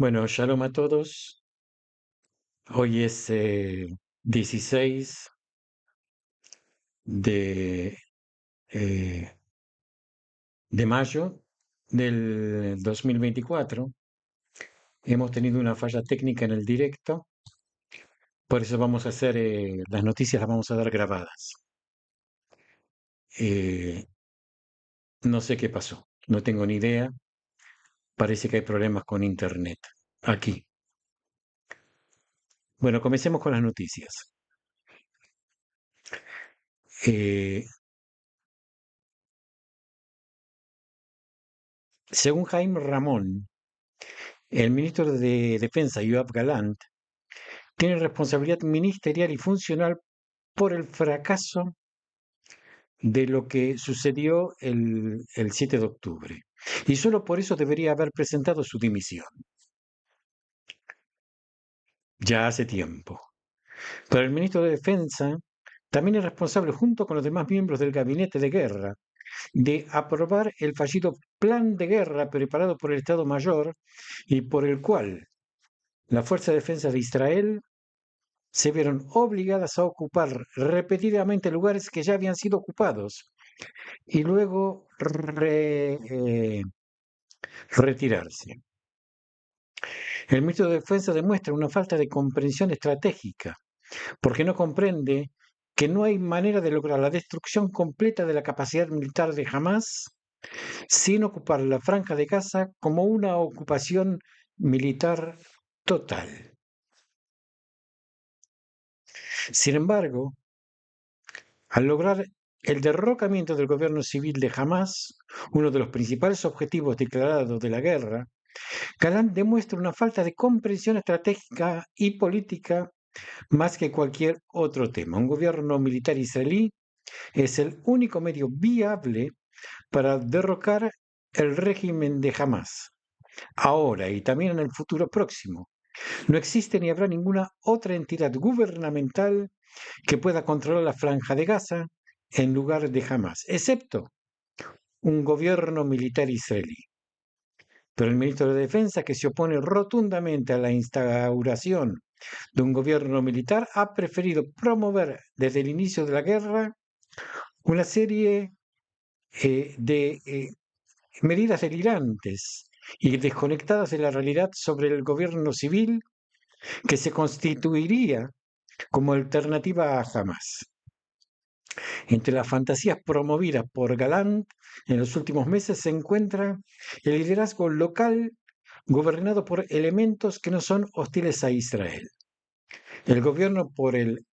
Bueno, shalom a todos. Hoy es 16 de, eh, de mayo del 2024. Hemos tenido una falla técnica en el directo, por eso vamos a hacer las noticias las vamos a dar grabadas. Eh, no sé qué pasó, no tengo ni idea. Parece que hay problemas con internet aquí. Bueno, comencemos con las noticias. Eh, Según Jaime Ramón, el ministro de Defensa, Yoav Galant, tiene responsabilidad ministerial y funcional por el fracaso de lo que sucedió el 7 de octubre. Y solo por eso debería haber presentado su dimisión, ya hace tiempo. Pero el ministro de Defensa también es responsable, junto con los demás miembros del gabinete de guerra, de aprobar el fallido plan de guerra preparado por el Estado Mayor y por el cual la Fuerza de Defensa de Israel se vieron obligadas a ocupar repetidamente lugares que ya habían sido ocupados y luego retirarse. El ministro de Defensa demuestra una falta de comprensión estratégica, porque no comprende que no hay manera de lograr la destrucción completa de la capacidad militar de Hamas sin ocupar la Franja de Gaza como una ocupación militar total. Sin embargo, al lograr el derrocamiento del gobierno civil de Hamas, uno de los principales objetivos declarados de la guerra, Galán demuestra una falta de comprensión estratégica y política más que cualquier otro tema. Un gobierno militar israelí es el único medio viable para derrocar el régimen de Hamas, ahora y también en el futuro próximo. No existe ni habrá ninguna otra entidad gubernamental que pueda controlar la Franja de Gaza en lugar de Hamas, excepto un gobierno militar israelí. Pero el ministro de Defensa, que se opone rotundamente a la instauración de un gobierno militar, ha preferido promover desde el inicio de la guerra una serie de medidas delirantes y desconectadas de la realidad sobre el gobierno civil que se constituiría como alternativa a Hamas. Entre las fantasías promovidas por Galán en los últimos meses se encuentra el liderazgo local gobernado por elementos que no son hostiles a Israel. El gobierno por el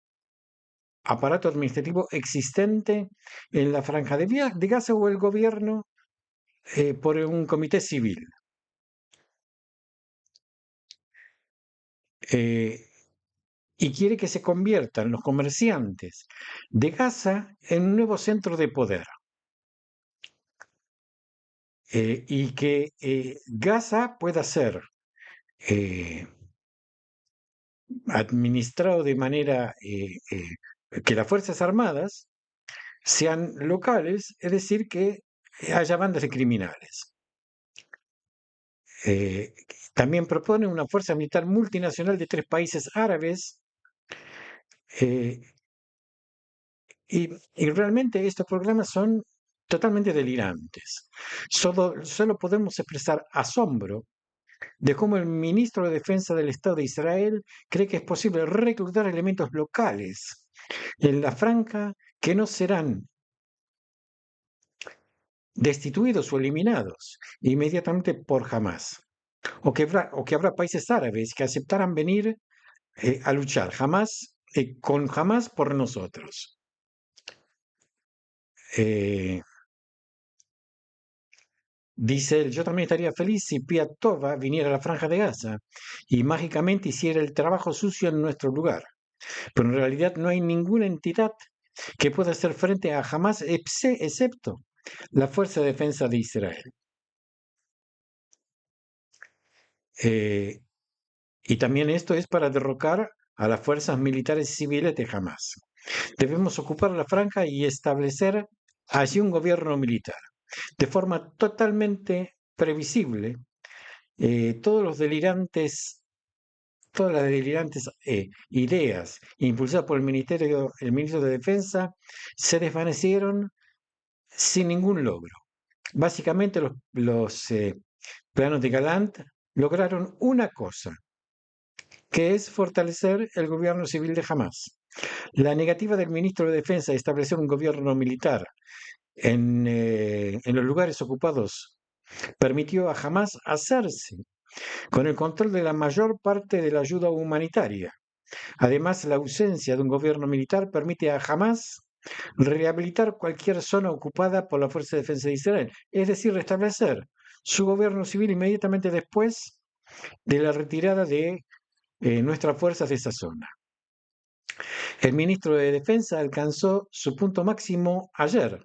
aparato administrativo existente en la Franja de Gaza o el gobierno por un comité civil. Eh, y quiere que se conviertan los comerciantes de Gaza en un nuevo centro de poder. Y que Gaza pueda ser eh, administrado de manera que las Fuerzas Armadas sean locales, es decir, que haya bandas de criminales. Eh, También propone una fuerza militar multinacional de 3 países árabes eh, y realmente estos programas son totalmente delirantes. Solo podemos expresar asombro de cómo el ministro de Defensa del Estado de Israel cree que es posible reclutar elementos locales en la franja que no serán destituidos o eliminados inmediatamente por Hamas, o que habrá países árabes que aceptaran venir a luchar con Hamas por nosotros. Dice él, yo también estaría feliz si Piatova viniera a la Franja de Gaza y mágicamente hiciera el trabajo sucio en nuestro lugar. Pero en realidad no hay ninguna entidad que pueda hacer frente a Hamas excepto la Fuerza de Defensa de Israel. Eh, y también esto es para derrocar a las fuerzas militares y civiles de Hamas. Debemos ocupar la franja y establecer allí un gobierno militar, de forma totalmente previsible, todos los delirantes, todas las delirantes ideas impulsadas por el ministro de Defensa se desvanecieron sin ningún logro. Básicamente los planos de Galant lograron una cosa, que es fortalecer el gobierno civil de Hamas. La negativa del ministro de Defensa de establecer un gobierno militar en los lugares ocupados permitió a Hamas hacerse con el control de la mayor parte de la ayuda humanitaria. Además, la ausencia de un gobierno militar permite a Hamas rehabilitar cualquier zona ocupada por la Fuerza de Defensa de Israel, es decir, restablecer su gobierno civil inmediatamente después de la retirada de nuestras fuerzas de esa zona. El ministro de Defensa alcanzó su punto máximo ayer,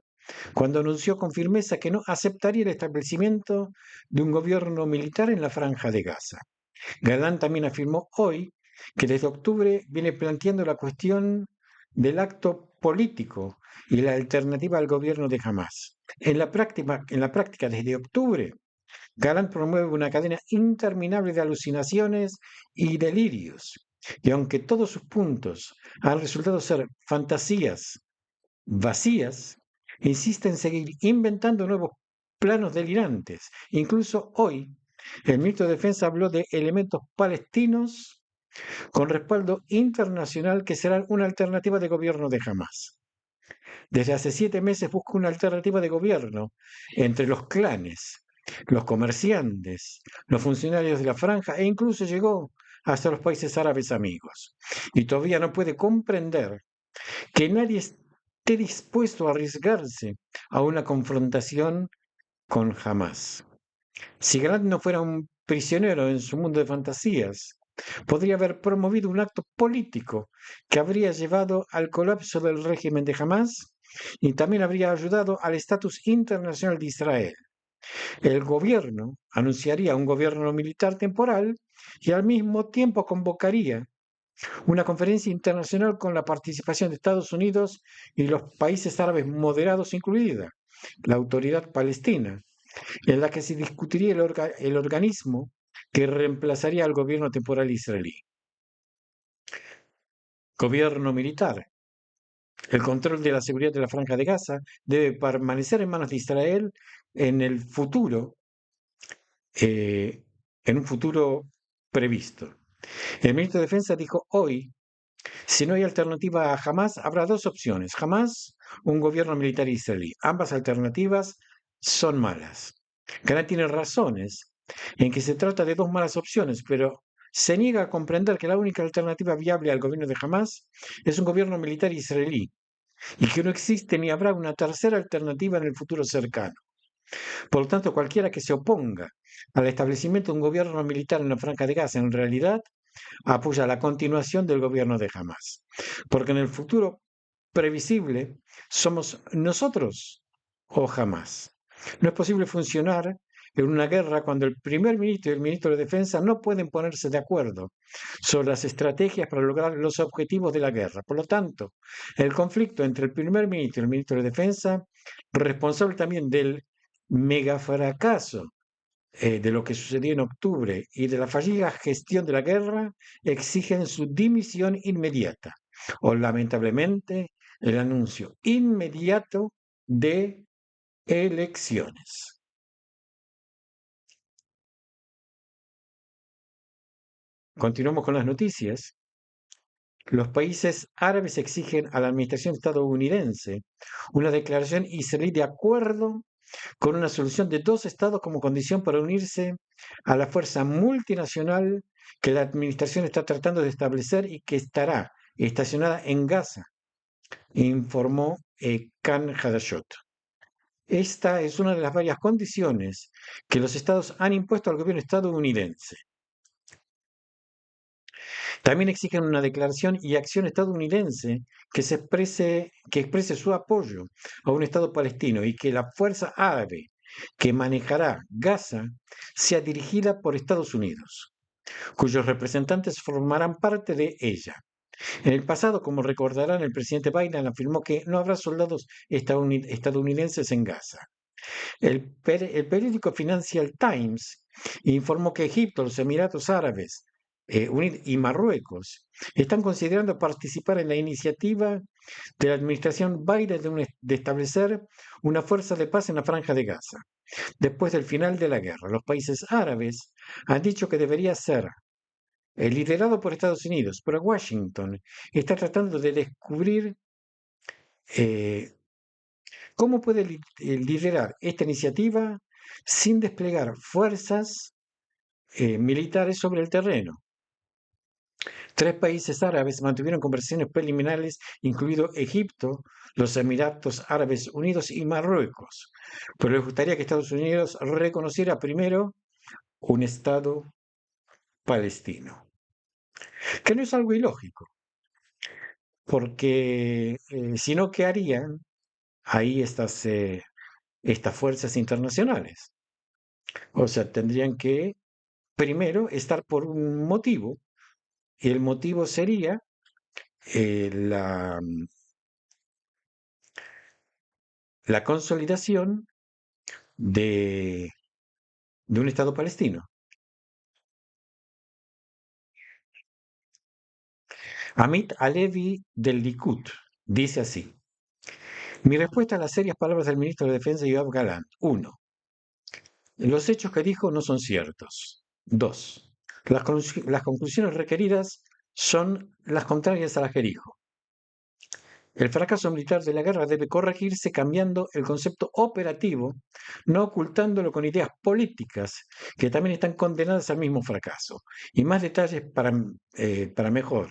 cuando anunció con firmeza que no aceptaría el establecimiento de un gobierno militar en la Franja de Gaza. Galán también afirmó hoy que desde octubre viene planteando la cuestión del acto político y la alternativa al gobierno de Hamas. En la práctica desde octubre, Galán promueve una cadena interminable de alucinaciones y delirios, y aunque todos sus puntos han resultado ser fantasías vacías, insiste en seguir inventando nuevos planos delirantes. Incluso hoy, el ministro de Defensa habló de elementos palestinos con respaldo internacional que serán una alternativa de gobierno de Hamas. Desde hace 7 meses busca una alternativa de gobierno entre los clanes, los comerciantes, los funcionarios de la franja e incluso llegó hasta los países árabes amigos. Y todavía no puede comprender que nadie esté dispuesto a arriesgarse a una confrontación con Hamas. Si Grant no fuera un prisionero en su mundo de fantasías, podría haber promovido un acto político que habría llevado al colapso del régimen de Hamas y también habría ayudado al estatus internacional de Israel. El gobierno anunciaría un gobierno militar temporal y al mismo tiempo convocaría una conferencia internacional con la participación de Estados Unidos y los países árabes moderados, incluida la Autoridad Palestina, en la que se discutiría el organismo que reemplazaría al gobierno temporal israelí. Gobierno militar. El control de la seguridad de la Franja de Gaza debe permanecer en manos de Israel en el futuro, en un futuro previsto. El ministro de Defensa dijo hoy, si no hay alternativa a Hamas, habrá dos opciones. Hamas, un gobierno militar israelí. Ambas alternativas son malas. Galán tiene razones en que se trata de dos malas opciones, pero se niega a comprender que la única alternativa viable al gobierno de Hamas es un gobierno militar israelí y que no existe ni habrá una tercera alternativa en el futuro cercano. Por lo tanto, cualquiera que se oponga al establecimiento de un gobierno militar en la Franja de Gaza en realidad apoya la continuación del gobierno de Hamas, porque en el futuro previsible somos nosotros o Hamas. No es posible funcionar en una guerra cuando el primer ministro y el ministro de Defensa no pueden ponerse de acuerdo sobre las estrategias para lograr los objetivos de la guerra. Por lo tanto, el conflicto entre el primer ministro y el ministro de Defensa, responsable también del megafracaso de lo que sucedió en octubre y de la fallida gestión de la guerra, exigen su dimisión inmediata o lamentablemente el anuncio inmediato de elecciones. Continuamos con las noticias. Los países árabes exigen a la administración estadounidense una declaración israelí de acuerdo con una solución de dos estados como condición para unirse a la fuerza multinacional que la administración está tratando de establecer y que estará estacionada en Gaza, informó Khan Hadashot. Esta es una de las varias condiciones que los estados han impuesto al gobierno estadounidense. También exigen una declaración y acción estadounidense que exprese su apoyo a un Estado palestino y que la fuerza árabe que manejará Gaza sea dirigida por Estados Unidos, cuyos representantes formarán parte de ella. En el pasado, como recordarán, el presidente Biden afirmó que no habrá soldados estadounidenses en Gaza. El periódico Financial Times informó que Egipto, los Emiratos Árabes y Marruecos están considerando participar en la iniciativa de la administración Biden de establecer una fuerza de paz en la Franja de Gaza. Después del final de la guerra, los países árabes han dicho que debería ser liderado por Estados Unidos, pero Washington está tratando de descubrir eh, cómo puede liderar esta iniciativa sin desplegar fuerzas militares sobre el terreno. 3 países árabes mantuvieron conversaciones preliminares, incluido Egipto, los Emiratos Árabes Unidos y Marruecos, pero les gustaría que Estados Unidos reconociera primero un Estado palestino, que no es algo ilógico, porque si no, ¿qué harían ahí estas fuerzas internacionales? O sea, tendrían que primero estar por un motivo, y el motivo sería la consolidación de, de un Estado palestino. Amit Halevi del Likud dice así: mi respuesta a las serias palabras del ministro de Defensa Yoav Gallant. 1. Los hechos que dijo no son ciertos. 2. Las conclusiones requeridas son las contrarias a las que dijo. El fracaso militar de la guerra debe corregirse cambiando el concepto operativo, no ocultándolo con ideas políticas que también están condenadas al mismo fracaso. Y más detalles para mejor.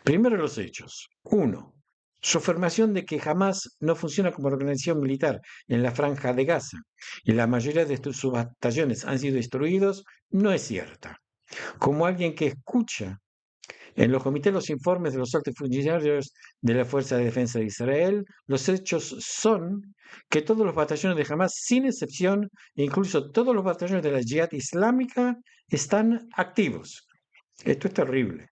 Primero los hechos. 1. Su afirmación de que jamás no funciona como organización militar en la Franja de Gaza y la mayoría de sus batallones han sido destruidos no es cierta. Como alguien que escucha en los comités los informes de los altos funcionarios de la Fuerza de Defensa de Israel, los hechos son que todos los batallones de Hamas, sin excepción, e incluso todos los batallones de la Jihad Islámica, están activos. Esto es terrible.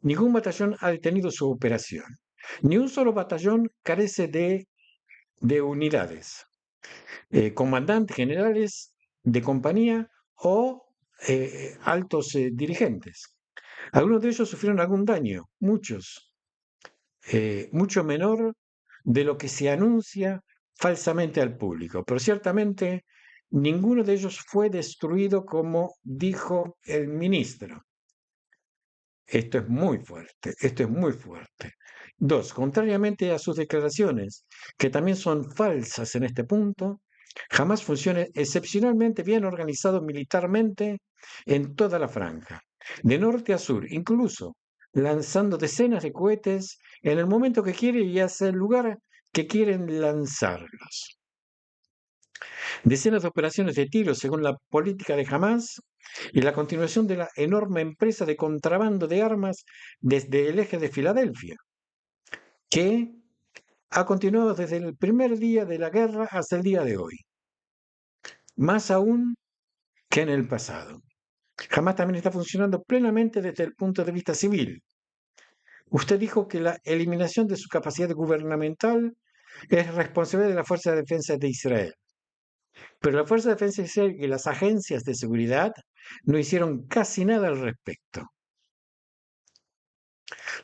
Ningún batallón ha detenido su operación. Ni un solo batallón carece de unidades, comandantes, generales de compañía o altos dirigentes. Algunos de ellos sufrieron algún daño, muchos, mucho menor de lo que se anuncia falsamente al público, pero ciertamente ninguno de ellos fue destruido como dijo el ministro. Esto es muy fuerte, esto es muy fuerte. 2. Contrariamente a sus declaraciones, que también son falsas en este punto, jamás funciona excepcionalmente bien organizado militarmente en toda la franja, de norte a sur, incluso lanzando decenas de cohetes en el momento que quiere y hacia el lugar que quieren lanzarlos. Decenas de operaciones de tiro según la política de Hamas y la continuación de la enorme empresa de contrabando de armas desde el eje de Filadelfia, que ha continuado desde el primer día de la guerra hasta el día de hoy, más aún que en el pasado. Hamas también está funcionando plenamente desde el punto de vista civil. Usted dijo que la eliminación de su capacidad gubernamental es responsabilidad de la Fuerza de Defensa de Israel. Pero la Fuerza de Defensa de Israel y las agencias de seguridad no hicieron casi nada al respecto.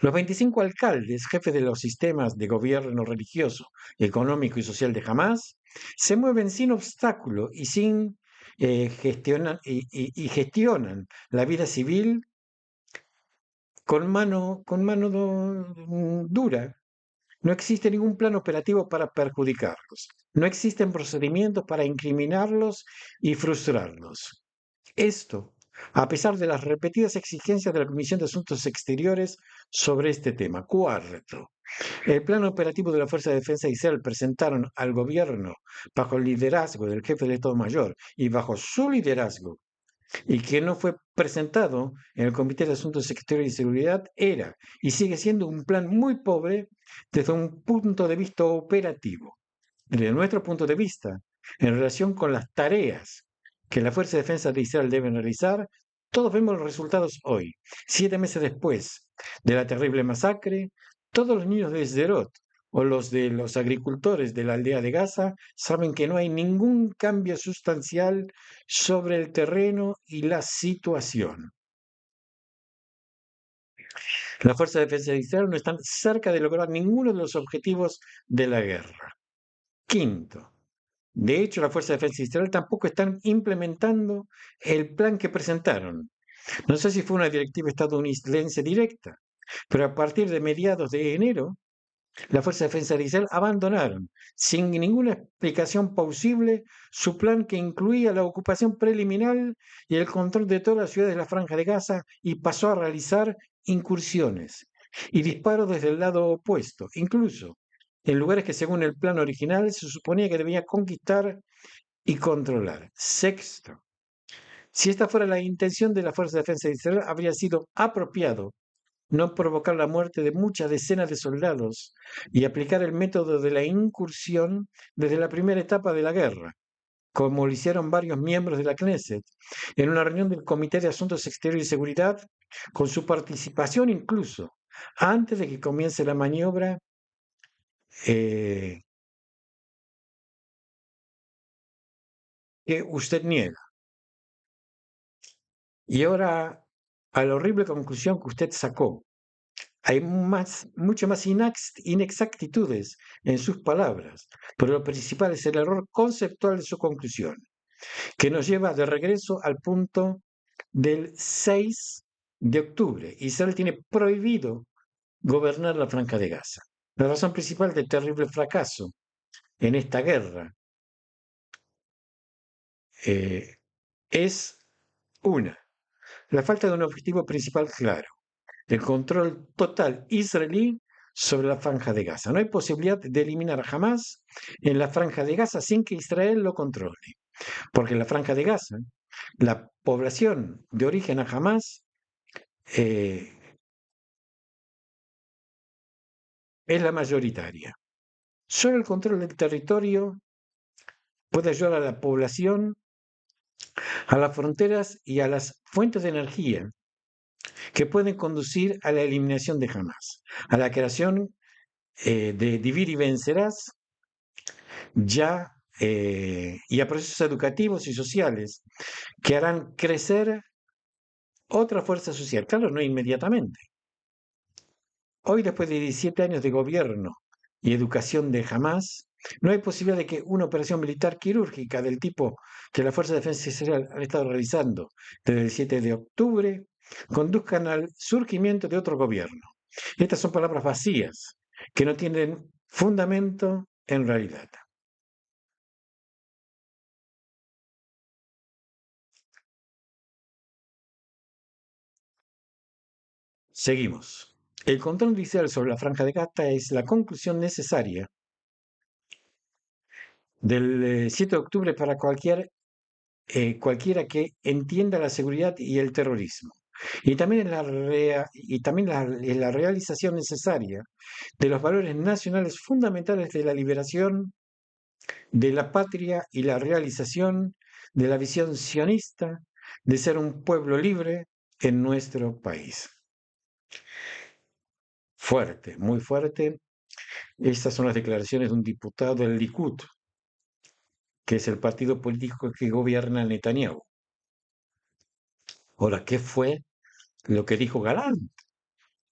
Los 25 alcaldes, jefes de los sistemas de gobierno religioso, económico y social de Hamas, se mueven sin obstáculo y gestionan la vida civil con mano dura. No existe ningún plan operativo para perjudicarlos. No existen procedimientos para incriminarlos y frustrarlos. Esto, a pesar de las repetidas exigencias de la Comisión de Asuntos Exteriores sobre este tema. 4. El plan operativo de la Fuerza de Defensa de Israel presentaron al gobierno bajo el liderazgo del jefe del Estado Mayor y bajo su liderazgo, y que no fue presentado en el Comité de Asuntos Exteriores y Seguridad, era y sigue siendo un plan muy pobre desde un punto de vista operativo. Desde nuestro punto de vista, en relación con las tareas que la Fuerza de Defensa de Israel deben realizar, todos vemos los resultados hoy, 7 meses después de la terrible masacre. Todos los niños de Sderot o los de los agricultores de la aldea de Gaza saben que no hay ningún cambio sustancial sobre el terreno y la situación. Las fuerzas de defensa de Israel no están cerca de lograr ninguno de los objetivos de la guerra. Quinto, de hecho, las fuerzas de defensa de Israel tampoco están implementando el plan que presentaron. No sé si fue una directiva estadounidense directa, pero a partir de mediados de enero, las fuerzas de defensa de Israel abandonaron, sin ninguna explicación plausible, su plan que incluía la ocupación preliminar y el control de todas las ciudades de la Franja de Gaza y pasó a realizar incursiones y disparos desde el lado opuesto, incluso en lugares que según el plan original se suponía que debía conquistar y controlar. Sexto, si esta fuera la intención de la Fuerza de Defensa de Israel, habría sido apropiado no provocar la muerte de muchas decenas de soldados y aplicar el método de la incursión desde la primera etapa de la guerra, como lo hicieron varios miembros de la Knesset, en una reunión del Comité de Asuntos Exteriores y Seguridad, con su participación incluso, antes de que comience la maniobra eh, que usted niega. Y ahora a la horrible conclusión que usted sacó. Hay mucho más inexactitudes en sus palabras, pero lo principal es el error conceptual de su conclusión, que nos lleva de regreso al punto del 6 de octubre. Israel tiene prohibido gobernar la Franja de Gaza. La razón principal del terrible fracaso en esta guerra eh, es una, la falta de un objetivo principal claro, el control total israelí sobre la Franja de Gaza. No hay posibilidad de eliminar a Hamas en la Franja de Gaza sin que Israel lo controle, porque en la Franja de Gaza la población de origen a Hamas eh, es la mayoritaria. Solo el control del territorio puede ayudar a la población, a las fronteras y a las fuentes de energía que pueden conducir a la eliminación de Hamas, a la creación de Divide y Vencerás ya y a procesos educativos y sociales que harán crecer otra fuerza social. Claro, no inmediatamente. Hoy, después de 17 años de gobierno y educación de Hamas, no hay posibilidad de que una operación militar quirúrgica del tipo que la Fuerza de Defensa Israel han estado realizando desde el 7 de octubre conduzcan al surgimiento de otro gobierno. Estas son palabras vacías que no tienen fundamento en realidad. Seguimos. El control judicial sobre la Franja de Gaza es la conclusión necesaria del 7 de octubre para cualquiera que entienda la seguridad y el terrorismo. Y también, es la realización necesaria de los valores nacionales fundamentales de la liberación de la patria y la realización de la visión sionista de ser un pueblo libre en nuestro país. Fuerte, muy fuerte. Estas son las declaraciones de un diputado del Likud, que es el partido político que gobierna Netanyahu. Ahora, ¿qué fue lo que dijo Galán?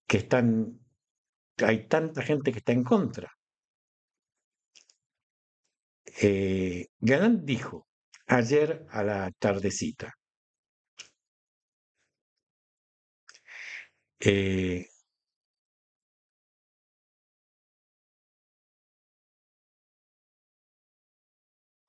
Que hay tanta gente que está en contra. Galán dijo ayer a la tardecita, eh,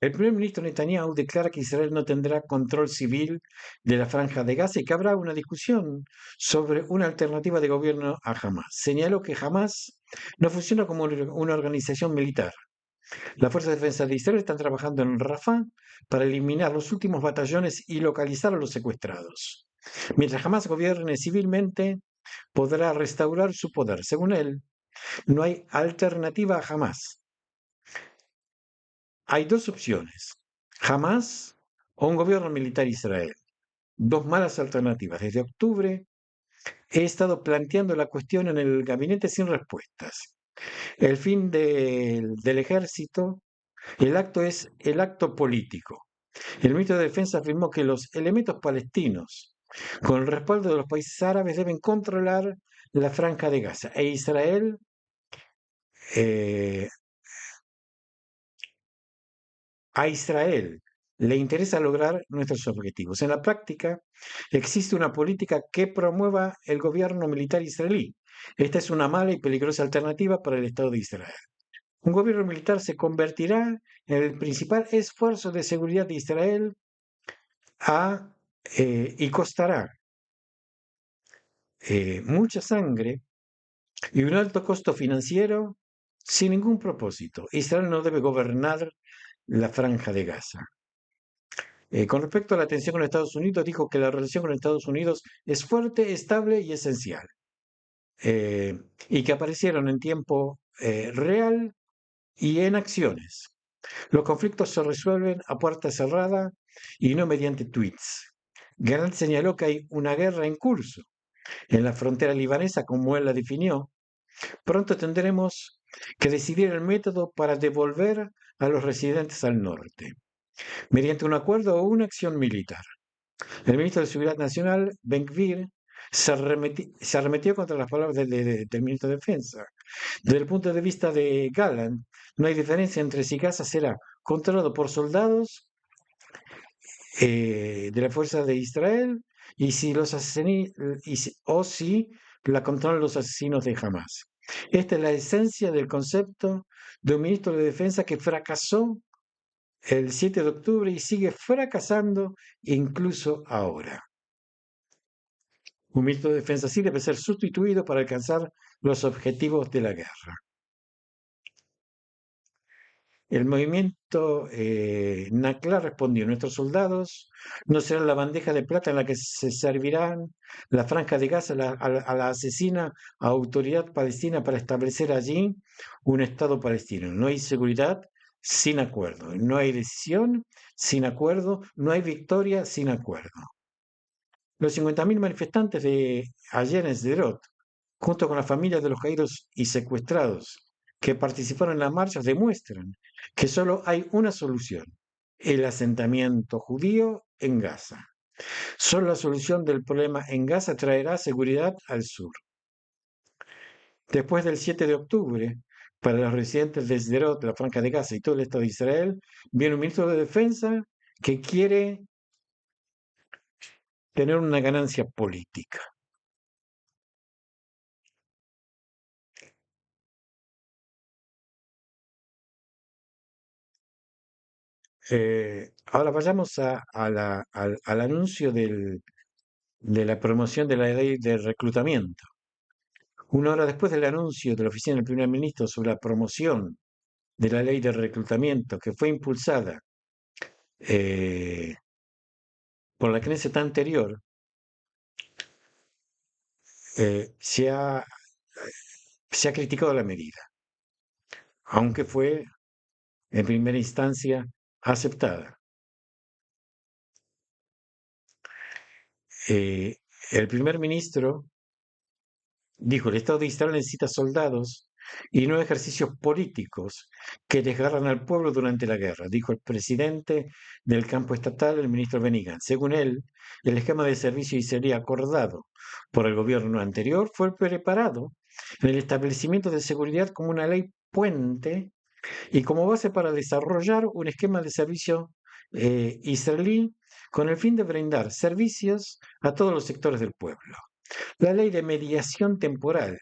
el primer ministro Netanyahu declara que Israel no tendrá control civil de la Franja de Gaza y que habrá una discusión sobre una alternativa de gobierno a Hamas. Señaló que Hamas no funciona como una organización militar. Las fuerzas de defensa de Israel están trabajando en Rafah para eliminar los últimos batallones y localizar a los secuestrados. Mientras Hamas gobierne civilmente, podrá restaurar su poder. Según él, no hay alternativa a Hamas. Hay dos opciones, Hamas o un gobierno militar Israel. Dos malas alternativas. Desde octubre he estado planteando la cuestión en el gabinete sin respuestas. El fin del ejército, el acto es el acto político. El ministro de Defensa afirmó que los elementos palestinos, con el respaldo de los países árabes, deben controlar la franja de Gaza. E Israel, eh, a Israel le interesa lograr nuestros objetivos. En la práctica, existe una política que promueva el gobierno militar israelí. Esta es una mala y peligrosa alternativa para el Estado de Israel. Un gobierno militar se convertirá en el principal esfuerzo de seguridad de Israel y costará mucha sangre y un alto costo financiero sin ningún propósito. Israel no debe gobernar la franja de Gaza. Con respecto a la tensión con Estados Unidos, dijo que la relación con Estados Unidos es fuerte, estable y esencial, y que aparecieron en tiempo real y en acciones. Los conflictos se resuelven a puerta cerrada y no mediante tweets. Gant señaló que hay una guerra en curso en la frontera libanesa, como él la definió. Pronto tendremos que decidir el método para devolver a los residentes al norte, mediante un acuerdo o una acción militar. El ministro de Seguridad Nacional, Ben-Gvir, se arremetió contra las palabras del ministro de Defensa. Desde el punto de vista de Gallant, no hay diferencia entre si Gaza será controlado por soldados de la fuerza de Israel y si los o si la controlan los asesinos de Hamas. Esta es la esencia del concepto de un ministro de Defensa que fracasó el 7 de octubre y sigue fracasando incluso ahora. Un ministro de Defensa sí debe ser sustituido para alcanzar los objetivos de la guerra. El movimiento Nakla respondió: nuestros soldados no serán la bandeja de plata en la que se servirán la franja de Gaza a la asesina autoridad palestina para establecer allí un Estado palestino. No hay seguridad sin acuerdo, no hay decisión sin acuerdo, no hay victoria sin acuerdo. Los 50.000 manifestantes de ayer en Sderot, junto con las familias de los caídos y secuestrados que participaron en las marchas, demuestran que solo hay una solución: el asentamiento judío en Gaza. Solo la solución del problema en Gaza traerá seguridad al sur. Después del 7 de octubre, para los residentes de Sderot, la Franja de Gaza y todo el Estado de Israel, viene un ministro de Defensa que quiere tener una ganancia política. Ahora vayamos al anuncio de la promoción de la ley de reclutamiento. Una hora después del anuncio de la oficina del primer ministro sobre la promoción de la ley de reclutamiento que fue impulsada eh, por la Knesset anterior, se ha criticado la medida, aunque fue en primera instancia aceptada. Eh, el primer ministro dijo: el Estado de Israel necesita soldados y no ejercicios políticos que desgarran al pueblo durante la guerra, dijo el presidente del campo estatal, el ministro Benny Gantz. Según él, el esquema de servicio israelí acordado por el gobierno anterior fue preparado en el establecimiento de seguridad como una ley puente y como base para desarrollar un esquema de servicio israelí con el fin de brindar servicios a todos los sectores del pueblo. La ley de mediación temporal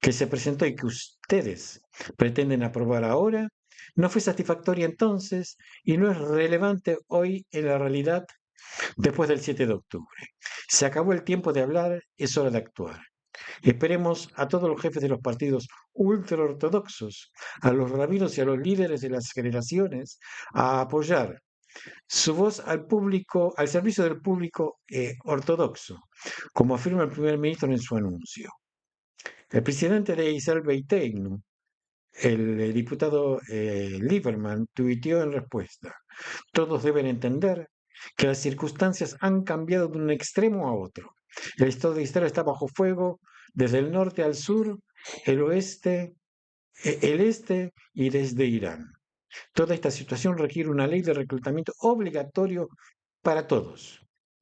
que se presentó y que ustedes pretenden aprobar ahora no fue satisfactoria entonces y no es relevante hoy en la realidad después del 7 de octubre. Se acabó el tiempo de hablar, es hora de actuar. Esperemos a todos los jefes de los partidos ultraortodoxos, a los rabinos y a los líderes de las generaciones a apoyar su voz al público, al servicio del público ortodoxo, como afirma el primer ministro en su anuncio. El presidente de Israel Beiteinu, el diputado Lieberman, tuiteó en respuesta: todos deben entender que las circunstancias han cambiado de un extremo a otro. El Estado de Israel está bajo fuego desde el norte al sur, el oeste el este y desde Irán. Toda esta situación requiere una ley de reclutamiento obligatorio para todos.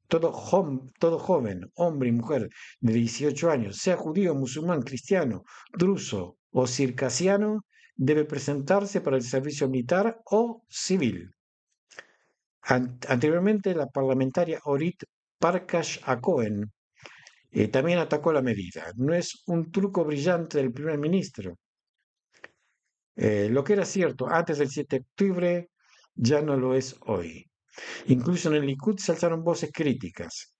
Todo joven, hombre y mujer de 18 años, sea judío, musulmán, cristiano, druso o circasiano, debe presentarse para el servicio militar o civil. Anteriormente, la parlamentaria Orit Farkas-Cohen también atacó la medida. No es un truco brillante del primer ministro. Lo que era cierto antes del 7 de octubre ya no lo es hoy. Incluso en el Likud se alzaron voces críticas.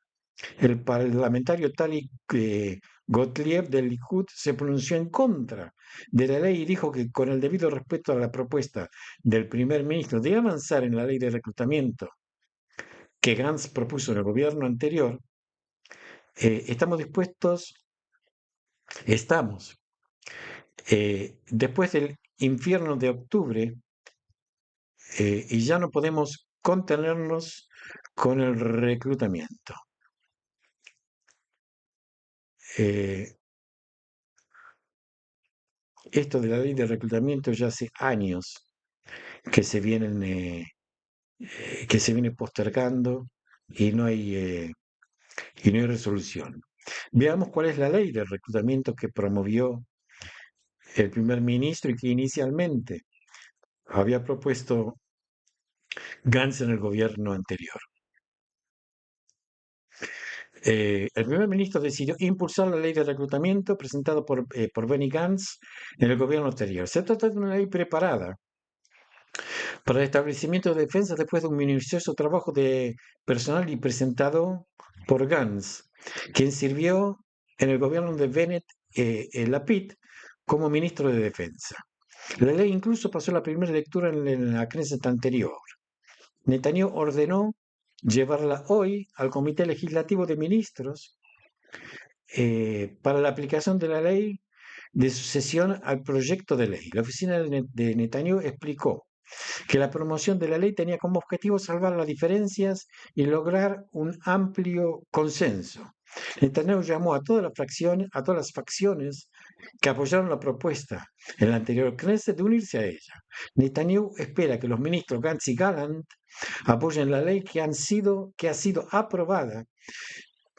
El parlamentario Tali Gottlieb del Likud se pronunció en contra de la ley y dijo que con el debido respeto a la propuesta del primer ministro de avanzar en la ley de reclutamiento que Gantz propuso en el gobierno anterior, estamos, después del infierno de octubre, y ya no podemos contenernos con el reclutamiento. Eh, Esto de la ley de reclutamiento ya hace años que se vienen, que se viene postergando y y no hay resolución. Veamos cuál es la ley de reclutamiento que promovió el primer ministro y que inicialmente había propuesto Gantz en el gobierno anterior. El primer ministro decidió impulsar la ley de reclutamiento presentada por Benny Gantz en el gobierno anterior. Se trata de una ley preparada para el establecimiento de defensa después de un minucioso trabajo de personal y presentado por Gantz, quien sirvió en el gobierno de Bennett Lapid como ministro de Defensa. La ley incluso pasó la primera lectura en la Knesset anterior. Netanyahu ordenó llevarla hoy al Comité Legislativo de Ministros para la aplicación de la ley de sucesión al proyecto de ley. La oficina de Netanyahu explicó que la promoción de la ley tenía como objetivo salvar las diferencias y lograr un amplio consenso. Netanyahu llamó a todas las facciones que apoyaron la propuesta en la anterior Knesset de unirse a ella. Netanyahu espera que los ministros Gantz y Gallant apoyen la ley que ha sido aprobada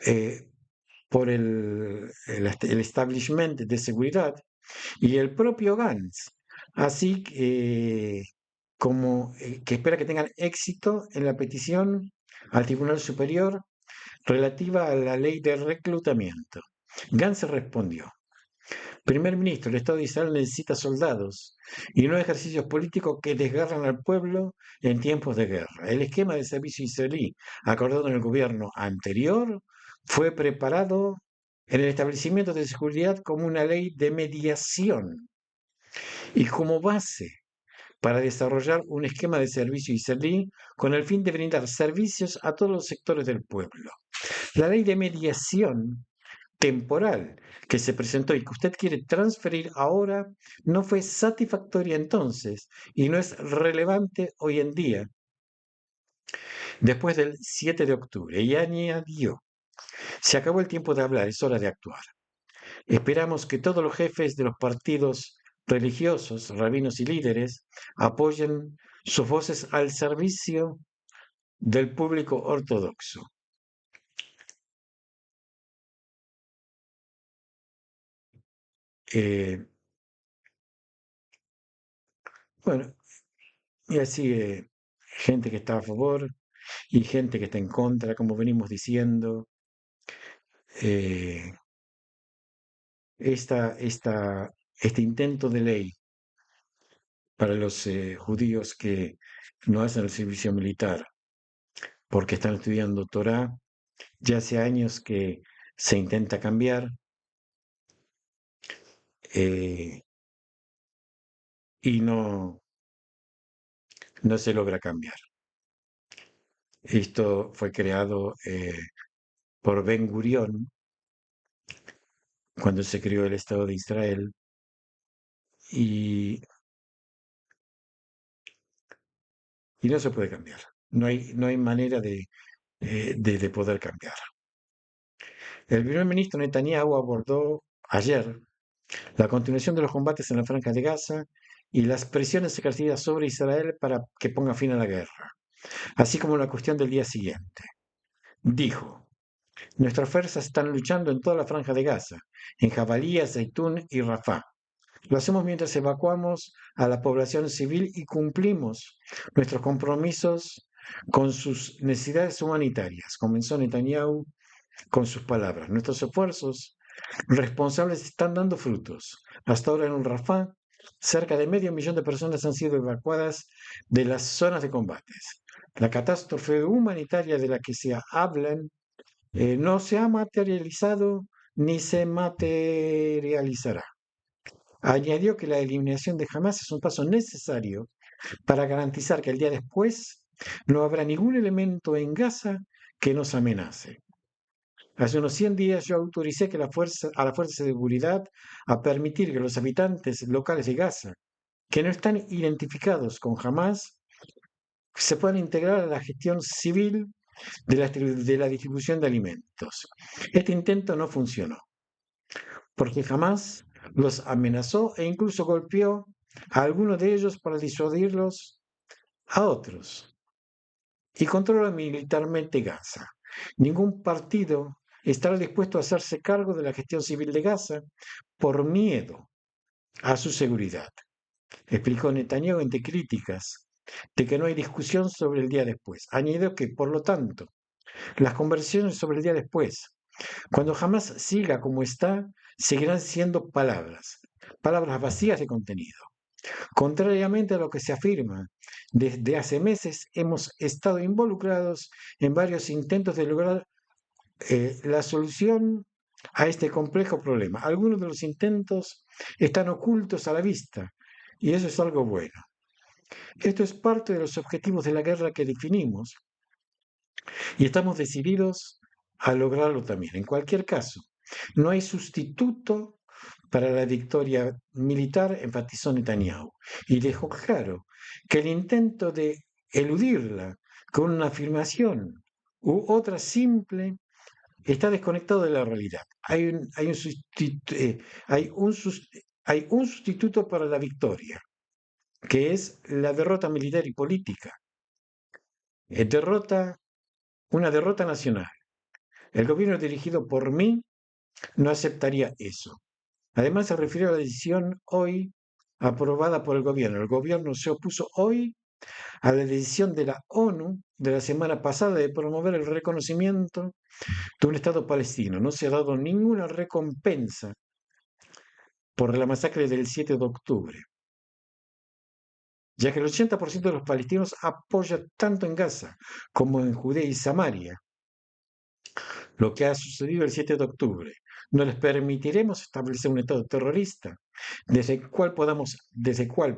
eh, por el establishment de seguridad y el propio Gantz, así como que espera que tengan éxito en la petición al Tribunal Superior relativa a la ley de reclutamiento. Gantz respondió: Primer ministro, el Estado de Israel necesita soldados y no ejercicios políticos que desgarran al pueblo en tiempos de guerra. El esquema de servicio israelí acordado en el gobierno anterior fue preparado en el establecimiento de seguridad como una ley de mediación y como base para desarrollar un esquema de servicio israelí con el fin de brindar servicios a todos los sectores del pueblo. La ley de mediación temporal que se presentó y que usted quiere transferir ahora no fue satisfactoria entonces y no es relevante hoy en día, después del 7 de octubre. Y añadió: se acabó el tiempo de hablar, es hora de actuar. Esperamos que todos los jefes de los partidos religiosos, rabinos y líderes apoyen sus voces al servicio del público ortodoxo. Eh, bueno, y así gente que está a favor y gente que está en contra, como venimos diciendo. eh, esta, esta, este intento de ley para los judíos que no hacen el servicio militar porque están estudiando Torah, ya hace años que se intenta cambiar eh, y no se logra cambiar. Esto fue creado por Ben Gurión cuando se creó el Estado de Israel y, y no se puede cambiar. No hay manera de poder cambiar. El primer ministro Netanyahu abordó ayer la continuación de los combates en la Franja de Gaza y las presiones ejercidas sobre Israel para que ponga fin a la guerra, así como la cuestión del día siguiente. Dijo, nuestras fuerzas están luchando en toda la Franja de Gaza, en Jabalía, Zaitún y Rafah. Lo hacemos mientras evacuamos a la población civil y cumplimos nuestros compromisos con sus necesidades humanitarias, comenzó Netanyahu con sus palabras. Nuestros esfuerzos responsables están dando frutos. Hasta ahora en Rafah, cerca de 500.000 de personas han sido evacuadas de las zonas de combates. La catástrofe humanitaria de la que se hablan no se ha materializado ni se materializará. Añadió que la eliminación de Hamas es un paso necesario para garantizar que el día después no habrá ningún elemento en Gaza que nos amenace. Hace unos 100 días yo autoricé que a la Fuerza de Seguridad a permitir que los habitantes locales de Gaza, que no están identificados con Hamas, se puedan integrar a la gestión civil de la distribución de alimentos. Este intento no funcionó, porque Hamas los amenazó e incluso golpeó a algunos de ellos para disuadirlos a otros y controla militarmente Gaza. Ningún partido estará dispuesto a hacerse cargo de la gestión civil de Gaza por miedo a su seguridad, explicó Netanyahu entre críticas de que no hay discusión sobre el día después. Añadió que, por lo tanto, las conversaciones sobre el día después, cuando jamás siga como está, seguirán siendo palabras, palabras vacías de contenido. Contrariamente a lo que se afirma, desde hace meses hemos estado involucrados en varios intentos de lograr la solución a este complejo problema. Algunos de los intentos están ocultos a la vista y eso es algo bueno. Esto es parte de los objetivos de la guerra que definimos y estamos decididos a lograrlo también. En cualquier caso, no hay sustituto para la victoria militar, enfatizó Netanyahu, y dejó claro que el intento de eludirla con una afirmación u otra simple está desconectado de la realidad. Hay un sustituto para la victoria, que es la derrota militar y política. Una derrota nacional. El gobierno dirigido por mí no aceptaría eso. Además, se refirió a la decisión hoy aprobada por el gobierno. El gobierno se opuso hoy a la decisión de la ONU de la semana pasada de promover el reconocimiento de un Estado palestino. No se ha dado ninguna recompensa por la masacre del 7 de octubre, ya que el 80% de los palestinos apoya tanto en Gaza como en Judea y Samaria lo que ha sucedido el 7 de octubre. No les permitiremos establecer un Estado terrorista desde el cual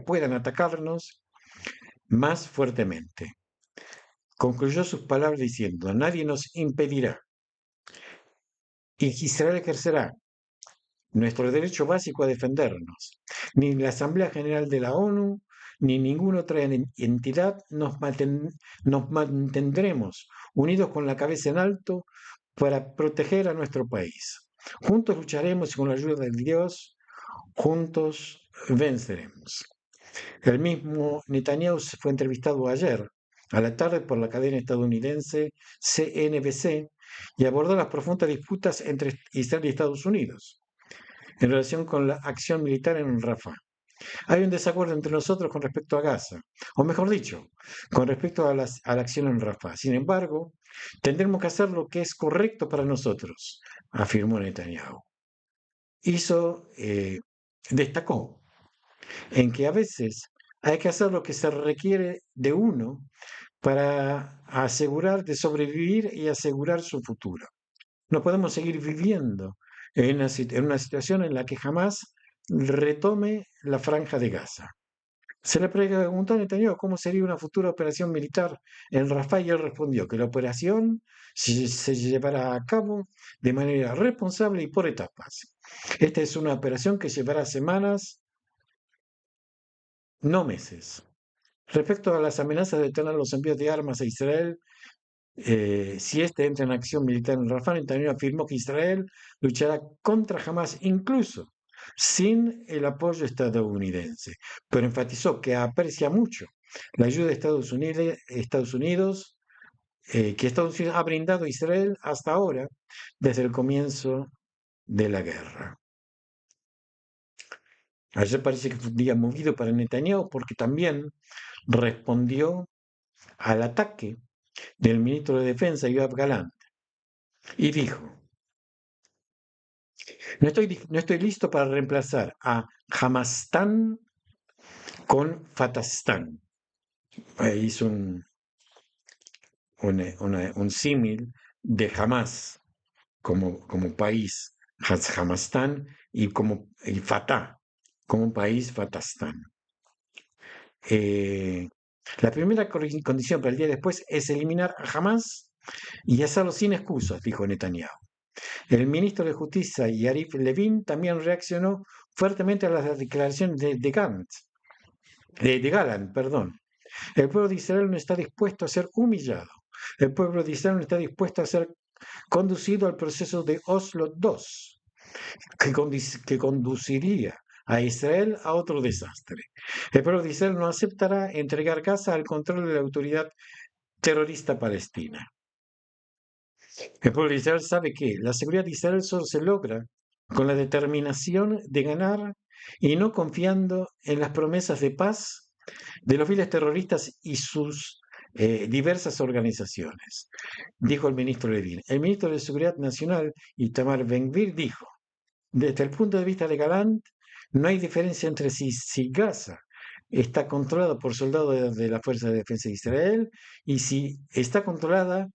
puedan atacarnos más fuertemente. Concluyó sus palabras diciendo, nadie nos impedirá y Israel ejercerá nuestro derecho básico a defendernos. Ni la Asamblea General de la ONU ni ninguna otra entidad nos mantendremos unidos con la cabeza en alto para proteger a nuestro país. Juntos lucharemos y con la ayuda de Dios, juntos venceremos. El mismo Netanyahu fue entrevistado ayer a la tarde por la cadena estadounidense CNBC y abordó las profundas disputas entre Israel y Estados Unidos en relación con la acción militar en Rafah. Hay un desacuerdo entre nosotros con respecto a Gaza, o mejor dicho, con respecto a la acción en Rafah. Sin embargo, tendremos que hacer lo que es correcto para nosotros, afirmó Netanyahu. Destacó en que a veces hay que hacer lo que se requiere de uno para asegurar de sobrevivir y asegurar su futuro. No podemos seguir viviendo en una situación en la que jamás retome la franja de Gaza. Se le preguntó a Netanyahu cómo sería una futura operación militar en Rafah y él respondió que la operación se llevará a cabo de manera responsable y por etapas. Esta es una operación que llevará semanas, no meses. Respecto a las amenazas de detener los envíos de armas a Israel, si éste entra en acción militar en Rafah, Netanyahu afirmó que Israel luchará contra Hamas incluso sin el apoyo estadounidense, pero enfatizó que aprecia mucho la ayuda de que Estados Unidos ha brindado a Israel hasta ahora, desde el comienzo de la guerra. Ayer parece que fue un día movido para Netanyahu porque también respondió al ataque del ministro de Defensa, Yoav Galán, y dijo: no estoy listo para reemplazar a Hamastán con Fatastán. Hizo un símil de Hamas como país, Hamastán, y Fatah como país, Fatastán. La primera condición para el día después es eliminar a Hamas y hacerlo sin excusas, dijo Netanyahu. El ministro de Justicia, Yariv Levin, también reaccionó fuertemente a las declaraciones de Galán, perdón. El pueblo de Israel no está dispuesto a ser humillado. El pueblo de Israel no está dispuesto a ser conducido al proceso de Oslo II, que conduciría a Israel a otro desastre. El pueblo de Israel no aceptará entregar Gaza al control de la autoridad terrorista palestina. El pueblo de Israel sabe que la seguridad de Israel solo se logra con la determinación de ganar y no confiando en las promesas de paz de los files terroristas y sus diversas organizaciones, dijo el ministro Levin. El ministro de Seguridad Nacional, Itamar Ben-Gvir, dijo: desde el punto de vista de Galán, no hay diferencia entre si Gaza está controlada por soldados de la Fuerza de Defensa de Israel y si está controlada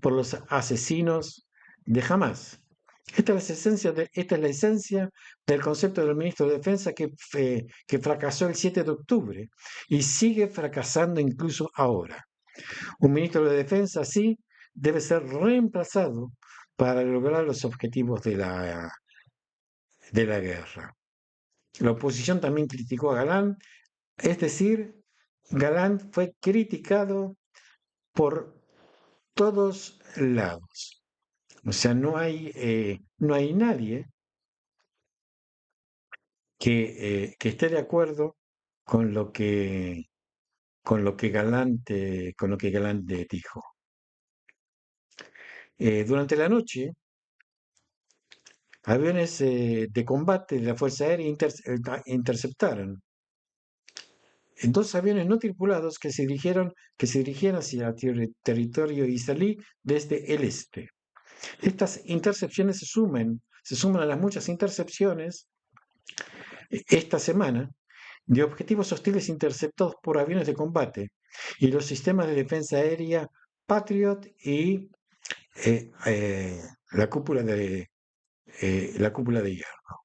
por los asesinos de Hamas. Esta es la esencia del concepto del ministro de Defensa que fracasó el 7 de octubre y sigue fracasando incluso ahora. Un ministro de Defensa así debe ser reemplazado para lograr los objetivos de la guerra. La oposición también criticó a Galán, es decir, Galán fue criticado por todos lados. O sea, no hay nadie que esté de acuerdo con con lo que Galante dijo. Durante la noche, aviones de combate de la Fuerza Aérea interceptaron dos aviones no tripulados que se dirigían hacia el territorio israelí desde el este. Estas intercepciones se suman a las muchas intercepciones esta semana de objetivos hostiles interceptados por aviones de combate y los sistemas de defensa aérea Patriot y eh, eh, la cúpula de hierro,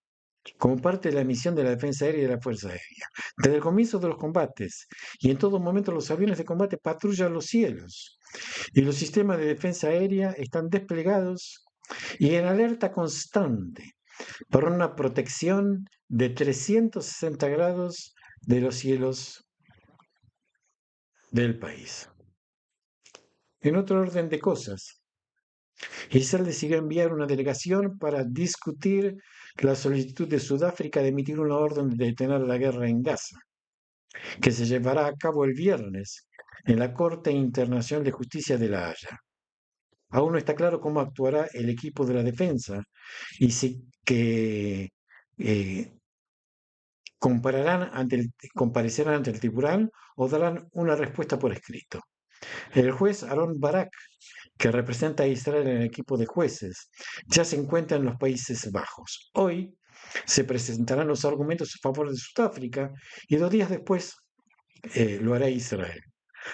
como parte de la misión de la defensa aérea y de la Fuerza Aérea. Desde el comienzo de los combates y en todo momento los aviones de combate patrullan los cielos y los sistemas de defensa aérea están desplegados y en alerta constante para una protección de 360 grados de los cielos del país. En otro orden de cosas, Israel decidió enviar una delegación para discutir la solicitud de Sudáfrica de emitir una orden de detener la guerra en Gaza, que se llevará a cabo el viernes en la Corte Internacional de Justicia de La Haya. Aún no está claro cómo actuará el equipo de la defensa y si eh, comparecerán ante el tribunal o darán una respuesta por escrito. El juez Aaron Barak, que representa a Israel en el equipo de jueces, ya se encuentra en los Países Bajos. Hoy se presentarán los argumentos a favor de Sudáfrica y 2 días después lo hará Israel.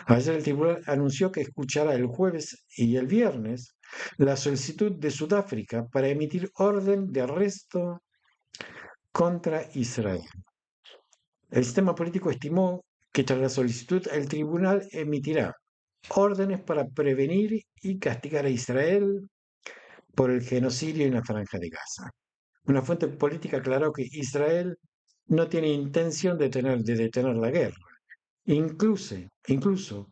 Ayer el tribunal anunció que escuchará el jueves y el viernes la solicitud de Sudáfrica para emitir orden de arresto contra Israel. El sistema político estimó que tras la solicitud el tribunal emitirá órdenes para prevenir y castigar a Israel por el genocidio en la Franja de Gaza. Una fuente política aclaró que Israel no tiene intención de detener la guerra, incluso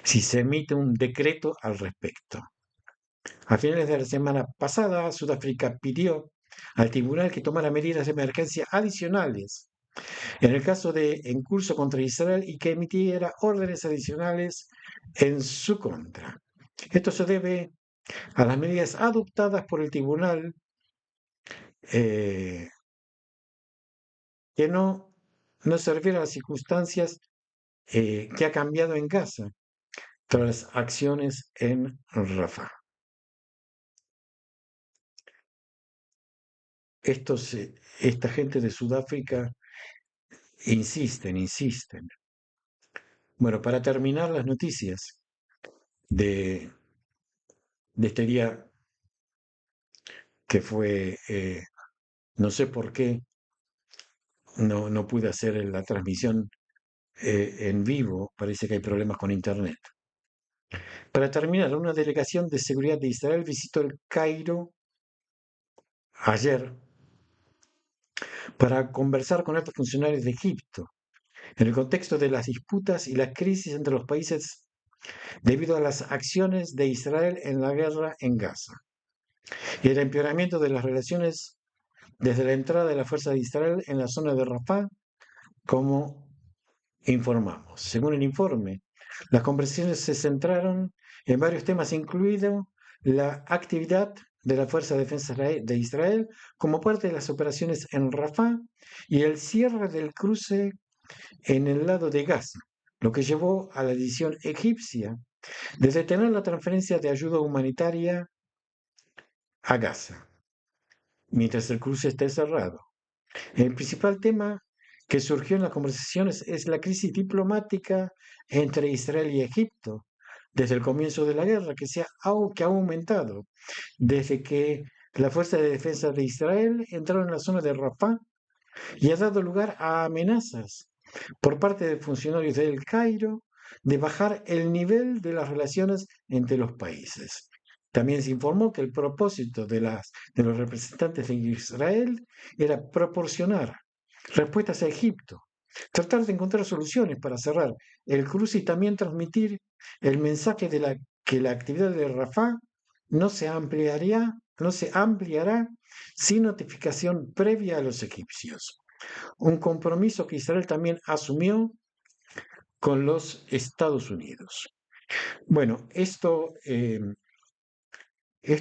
si se emite un decreto al respecto. A finales de la semana pasada, Sudáfrica pidió al tribunal que tomara medidas de emergencia adicionales en el caso de en curso contra Israel y que emitiera órdenes adicionales en su contra. Esto se debe a las medidas adoptadas por el tribunal eh, que no servieron a las circunstancias que ha cambiado en Gaza tras las acciones en Rafah. Esta gente de Sudáfrica insisten. Bueno, para terminar las noticias de, de este día que fue, no sé por qué, no pude hacer la transmisión en vivo, parece que hay problemas con internet. Para terminar, una delegación de seguridad de Israel visitó el Cairo ayer para conversar con altos funcionarios de Egipto en el contexto de las disputas y la crisis entre los países debido a las acciones de Israel en la guerra en Gaza y el empeoramiento de las relaciones desde la entrada de la fuerza de Israel en la zona de Rafah, como informamos. Según el informe, las conversaciones se centraron en varios temas, incluido la actividad de la Fuerza de Defensa de Israel como parte de las operaciones en Rafah y el cierre del cruce en el lado de Gaza, lo que llevó a la decisión egipcia de detener la transferencia de ayuda humanitaria a Gaza, mientras el cruce esté cerrado. El principal tema que surgió en las conversaciones es la crisis diplomática entre Israel y Egipto desde el comienzo de la guerra, que ha aumentado desde que la Fuerza de Defensa de Israel entró en la zona de Rafah y ha dado lugar a amenazas por parte de funcionarios del Cairo de bajar el nivel de las relaciones entre los países. También se informó que el propósito de los representantes de Israel era proporcionar respuestas a Egipto, tratar de encontrar soluciones para cerrar el cruce y también transmitir el mensaje de que la actividad de Rafah no se ampliará sin notificación previa a los egipcios. Un compromiso que Israel también asumió con los Estados Unidos. Bueno, esto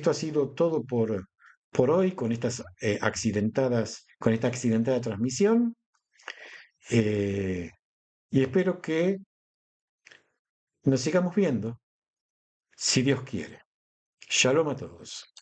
ha sido todo por hoy con con esta accidentada transmisión. Y espero que nos sigamos viendo, si Dios quiere. Shalom a todos.